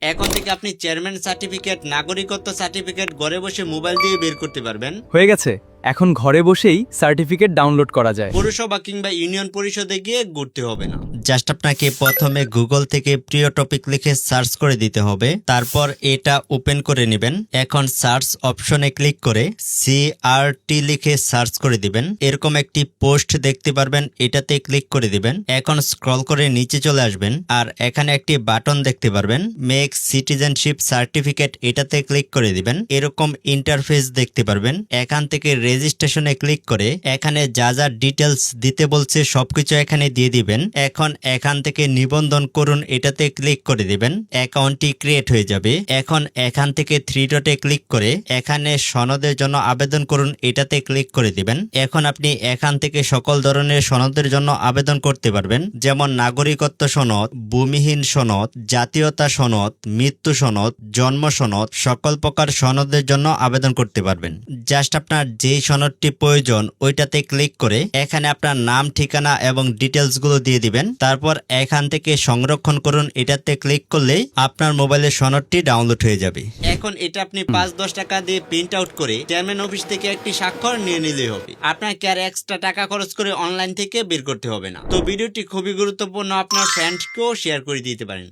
এখন থেকে আপনি চেয়ারম্যান সার্টিফিকেট, নাগরিকত্ব সার্টিফিকেট ঘরে বসে মোবাইল দিয়ে বের করতে পারবেন। হয়ে গেছে, এখন ঘরে বসেই সার্টিফিকেট ডাউনলোড করা যায়। পৌরসভা কিংবা ইউনিয়ন পরিষদে গিয়ে ঘুরতে হবে না। জাস্ট আপনাকে প্রথমে গুগল থেকে প্রিয় টপিক লিখে সার্চ করে দিতে হবে, তারপর এটা ওপেন করে নেবেন। এখন সার্চ অপশনে ক্লিক করে CRT লিখে সার্চ করে দিবেন। এরকম একটি পোস্ট দেখতে পারবেন, এটাতে ক্লিক করে দিবেন। এখন স্ক্রল করে নিচে চলে আসবেন আর এখানে একটি বাটন দেখতে পারবেন, মেক সিটিজেনশিপ সার্টিফিকেট, এটাতে ক্লিক করে দিবেন। এরকম ইন্টারফেস দেখতে পারবেন। এখান থেকে রেজিস্ট্রেশনে ক্লিক করে এখানে যা যা ডিটেলস দিতে বলছে সবকিছু এখানে দিয়ে দিবেন। এখন এখান থেকে নিবন্ধন করুন, এটাতে ক্লিক করে দিবেন। অ্যাকাউন্টটি ক্রিয়েট হয়ে যাবে। এখন এখান থেকে 3 ডটে ক্লিক করে এখানে সনদের জন্য আবেদন করুন, এটাতে ক্লিক করে দিবেন। এখন আপনি এখান থেকে সকল ধরনের সনদের জন্য আবেদন করতে পারবেন, যেমন নাগরিকত্ব সনদ, ভূমিহীন সনদ, জাতীয়তা সনদ, মৃত্যু সনদ, জন্ম সনদ, সকল প্রকার সনদের জন্য আবেদন করতে পারবেন। জাস্ট আপনার যেই সনদটি প্রয়োজন ওইটাতে ক্লিক করে এখানে আপনার নাম, ঠিকানা এবং ডিটেলস গুলো দিয়ে দিবেন। তারপর এখান থেকে সংরক্ষণ করুন, এটাতে ক্লিক করলেই আপনার মোবাইলের সনদটি ডাউনলোড হয়ে যাবে। এখন এটা আপনি 5-10 টাকা দিয়ে প্রিন্ট আউট করে চেয়ারম্যান অফিস থেকে একটি স্বাক্ষর নিয়ে নিলেই হবে। আপনাকে আর এক্সট্রা টাকা খরচ করে অনলাইন থেকে বের করতে হবে না। তো ভিডিওটি খুবই গুরুত্বপূর্ণ, আপনার ফ্রেন্ডকেও শেয়ার করে দিতে পারেন।